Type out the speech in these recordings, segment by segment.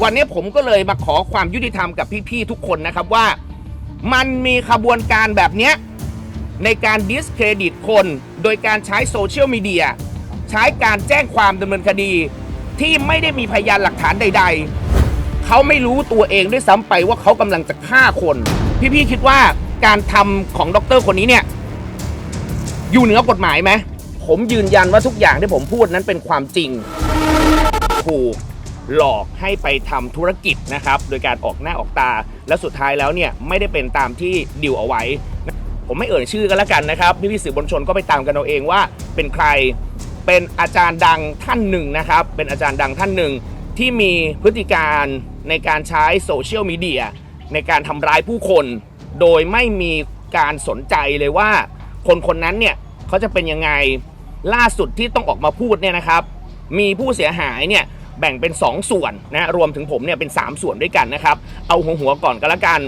วันนี้ผมก็เลยมาขอความยุติธรรมกับพี่ๆทุกคนนะครับว่ามันมีขบวนการแบบนี้ในการดิสเครดิตคนโดยการใช้โซเชียลมีเดียใช้การแจ้งความดำเนินคดีที่ไม่ได้มีพยานหลักฐานใดๆเขาไม่รู้ตัวเองด้วยซ้ำไปว่าเขากำลังจะฆ่าคนพี่ๆคิดว่าการทำของดร.คนนี้เนี่ยอยู่เหนือกฎหมายไหมผมยืนยันว่าทุกอย่างที่ผมพูดนั้นเป็นความจริงถูกหลอกให้ไปทำธุรกิจนะครับโดยการออกหน้าออกตาและสุดท้ายแล้วเนี่ยไม่ได้เป็นตามที่ดีลเอาไว้ผมไม่เอ่ยชื่อกันแล้วกันนะครับพี่สื่อมวลชนก็ไปตามกันเอาเองว่าเป็นใครเป็นอาจารย์ดังท่านหนึ่งนะครับเป็นอาจารย์ดังท่านหนึ่งที่มีพฤติการในการใช้โซเชียลมีเดียในการทำร้ายผู้คนโดยไม่มีการสนใจเลยว่าคนคนนั้นเนี่ยเขาจะเป็นยังไงล่าสุดที่ต้องออกมาพูดเนี่ยนะครับมีผู้เสียหายเนี่ยแบ่งเป็น2ส่วนนะรวมถึงผมเนี่ยเป็น3ส่วนด้วยกันนะครับเอาหัวก่อนก็แล้วกัน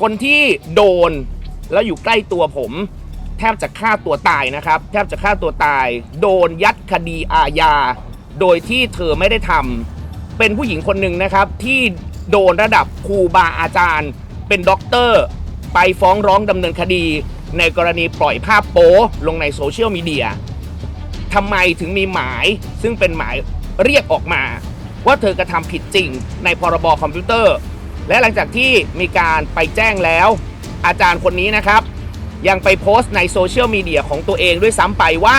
คนที่โดนแล้วอยู่ใกล้ตัวผมแทบจะฆ่าตัวตายนะครับแทบจะฆ่าตัวตายโดนยัดคดีอาญาโดยที่เธอไม่ได้ทำเป็นผู้หญิงคนหนึ่งนะครับที่โดนระดับครูบาอาจารย์เป็นด็อกเตอร์ไปฟ้องร้องดำเนินคดีในกรณีปล่อยภาพโป๊ลงในโซเชียลมีเดียทำไมถึงมีหมายซึ่งเป็นหมายเรียกออกมาว่าเธอกระทำผิดจริงในพรบคอมพิวเตอร์และหลังจากที่มีการไปแจ้งแล้วอาจารย์คนนี้นะครับยังไปโพสต์ในโซเชียลมีเดียของตัวเองด้วยซ้ำไปว่า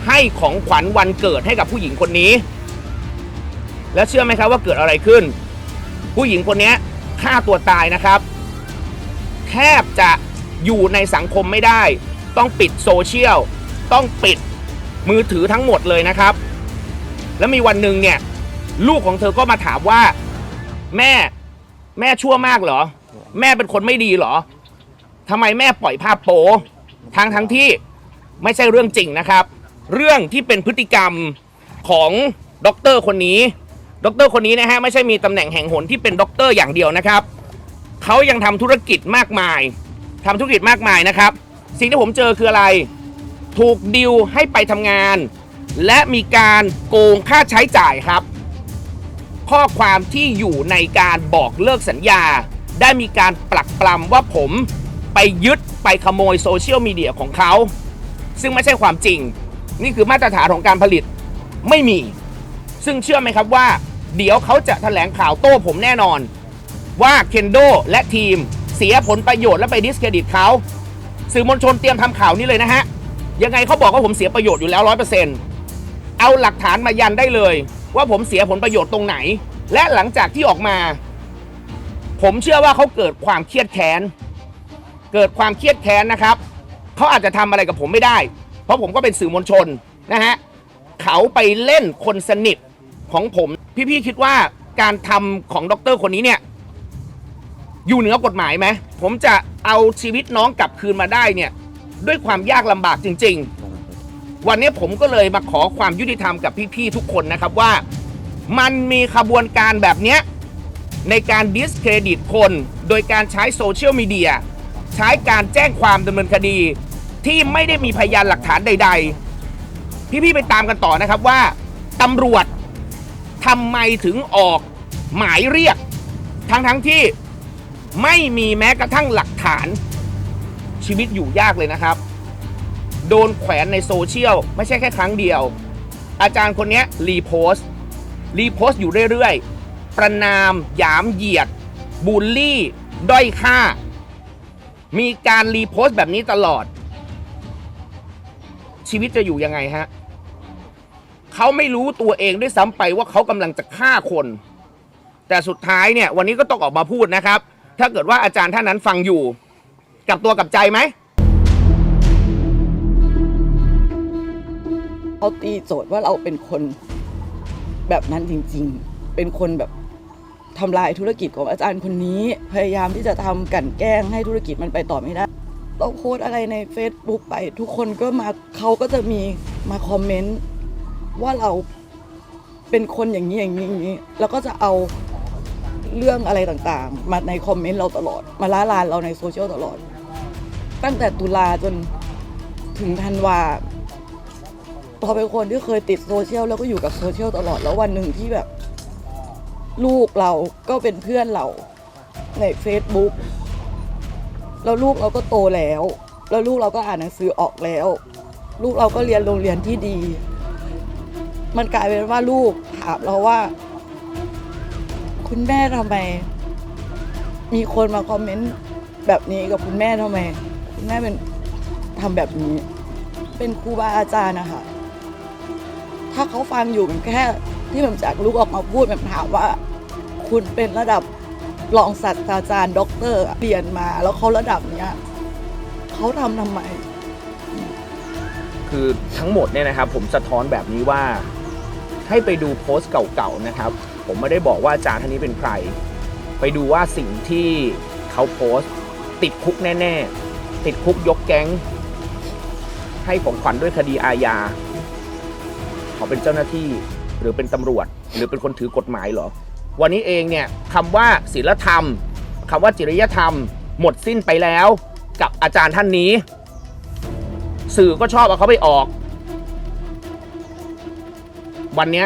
ให้ของขวัญวันเกิดให้กับผู้หญิงคนนี้แล้วเชื่อไหมครับว่าเกิดอะไรขึ้นผู้หญิงคนนี้ฆ่าตัวตายนะครับแทบจะอยู่ในสังคมไม่ได้ต้องปิดโซเชียลต้องปิดมือถือทั้งหมดเลยนะครับแล้วมีวันหนึ่งเนี่ยลูกของเธอก็มาถามว่าแม่ชั่วมากเหรอแม่เป็นคนไม่ดีเหรอทำไมแม่ปล่อยภาพโป๊ทั้งที่ไม่ใช่เรื่องจริงนะครับเรื่องที่เป็นพฤติกรรมของด็อกเตอร์คนนี้นะฮะไม่ใช่มีตำแหน่งแห่งหนที่เป็นด็อกเตอร์อย่างเดียวนะครับเขายังทำธุรกิจมากมายนะครับสิ่งที่ผมเจอคืออะไรถูกดิวให้ไปทำงานและมีการโกงค่าใช้จ่ายครับข้อความที่อยู่ในการบอกเลิกสัญญาได้มีการปลักปลำว่าผมไปยึดไปขโมยโซเชียลมีเดียของเขาซึ่งไม่ใช่ความจริงนี่คือมาตรฐานของการผลิตไม่มีซึ่งเชื่อไหมครับว่าเดี๋ยวเขาจะแถลงข่าวโต้ผมแน่นอนว่าเคนโดและทีมเสียผลประโยชน์และไปดิสเครดิตเขาสื่อมวลชนเตรียมทำข่าวนี้เลยนะฮะยังไงเขาบอกว่าผมเสียประโยชน์อยู่แล้ว 100%เอาหลักฐานมายันได้เลยว่าผมเสียผลประโยชน์ตรงไหนและหลังจากที่ออกมาผมเชื่อว่าเขาเกิดความเครียดแค้นนะครับเขาอาจจะทำอะไรกับผมไม่ได้เพราะผมก็เป็นสื่อมวลชนนะฮะเขาไปเล่นคนสนิทของผมพี่ๆคิดว่าการทำของดร.คนนี้เนี่ยอยู่เหนือกฎหมายไหมผมจะเอาชีวิตน้องกลับคืนมาได้เนี่ยด้วยความยากลำบากจริงๆวันนี้ผมก็เลยมาขอความยุติธรรมกับพี่ๆทุกคนนะครับว่ามันมีขบวนการแบบนี้ในการดิสเครดิตคนโดยการใช้โซเชียลมีเดียใช้การแจ้งความดำเนินคดีที่ไม่ได้มีพยานหลักฐานใดๆพี่ๆไปตามกันต่อนะครับว่าตำรวจทำไมถึงออกหมายเรียกทั้งที่ไม่มีแม้กระทั่งหลักฐานชีวิตอยู่ยากเลยนะครับโดนแขวนในโซเชียลไม่ใช่แค่ครั้งเดียวอาจารย์คนนี้รีโพสต์อยู่เรื่อยๆประณามหยามเหยียดบูลลี่ด้อยค่ามีการรีโพสต์แบบนี้ตลอดชีวิตจะอยู่ยังไงฮะเขาไม่รู้ตัวเองด้วยซ้ำไปว่าเขากำลังจะฆ่าคนแต่สุดท้ายเนี่ยวันนี้ก็ต้องออกมาพูดนะครับถ้าเกิดว่าอาจารย์ท่านนั้นฟังอยู่กลับตัวกลับใจไหมเขาตีโจทย์ว่าเราเป็นคนแบบนั้นจริงๆเป็นคนแบบทำลายธุรกิจของอาจารย์คนนี้พยายามที่จะทำกลั่นแกล้งให้ธุรกิจมันไปต่อไม่ได้เราโพสอะไรใน Facebook ไปทุกคนก็มาเขาก็จะมีมาคอมเมนต์ว่าเราเป็นคนอย่างนี้แล้วก็จะเอาเรื่องอะไรต่างๆมาในคอมเมนต์เราตลอดมาล้าลานเราในโซเชียลตลอดตั้งแต่ตุลาจนถึงธันวาพอเป็นคนที่เคยติดโซเชียลแล้วก็อยู่กับโซเชียลตลอดแล้ววันหนึ่งที่แบบ ลูกเราก็เป็นเพื่อนเราใน Facebook แล้วลูกเราก็โตแล้วลูกเราก็อ่านหนังสือออกแล้ว ลูกเราก็เรียนโรงเรียนที่ดี มันกลายเป็นว่าลูกถามเราว่า คุณแม่ทำไมมีคนมาคอมเมนต์แบบนี้กับคุณแม่ทำไมคุณแม่เป็นทำแบบนี้เป็นครูบาอาจารย์นะคะถ้าเขาฟังอยู่แค่ที่แบบจากลูกออกมาพูดแบบถามว่าคุณเป็นระดับรองศาสตราจารย์ด็อกเตอร์เรียนมาแล้วเขาระดับเนี้ยเขาทำไมคือทั้งหมดเนี่ยนะครับผมสะท้อนแบบนี้ว่าให้ไปดูโพสต์เก่าๆนะครับผมไม่ได้บอกว่าอาจารย์ท่านนี้เป็นใครไปดูว่าสิ่งที่เขาโพสต์ติดคุกแน่ๆติดคุกยกแก๊งให้ของขวัญด้วยคดีอาญาเขาเป็นเจ้าหน้าที่หรือเป็นตำรวจหรือเป็นคนถือกฎหมายเหรอวันนี้เองเนี่ยคำว่าศีลธรรมคำว่าจริยธรรมหมดสิ้นไปแล้วกับอาจารย์ท่านนี้สื่อก็ชอบเอาเขาไปออกวันนี้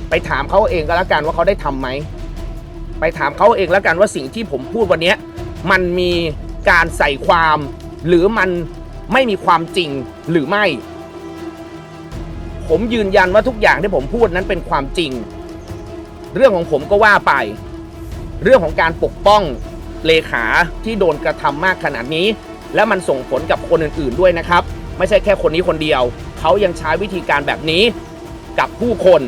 ไปถามเขาเองก็แล้วกันว่าเขาได้ทำไหมไปถามเขาเองแล้วกันว่าสิ่งที่ผมพูดวันนี้มันมีการใส่ความหรือมันไม่มีความจริงหรือไม่ผมยืนยันว่าทุกอย่างที่ผมพูดนั้นเป็นความจริงเรื่องของผมก็ว่าไปเรื่องของการปกป้องเลขาที่โดนกระทำมากขนาดนี้และมันส่งผลกับคนอื่นๆด้วยนะครับไม่ใช่แค่คนนี้คนเดียวเขายังใช้วิธีการแบบนี้กับผู้คน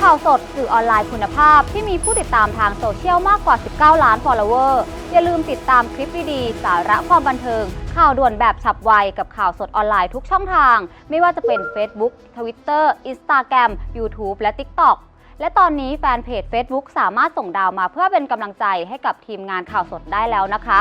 ข่าวสดสื่อออนไลน์คุณภาพที่มีผู้ติดตามทางโซเชียลมากกว่า19 ล้าน follower อย่าลืมติดตามคลิปดีๆสาระความบันเทิงข่าวด่วนแบบฉับไวกับข่าวสดออนไลน์ทุกช่องทางไม่ว่าจะเป็น Facebook Twitter Instagram YouTube และ TikTok และตอนนี้แฟนเพจ Facebook สามารถส่งดาวมาเพื่อเป็นกำลังใจให้กับทีมงานข่าวสดได้แล้วนะคะ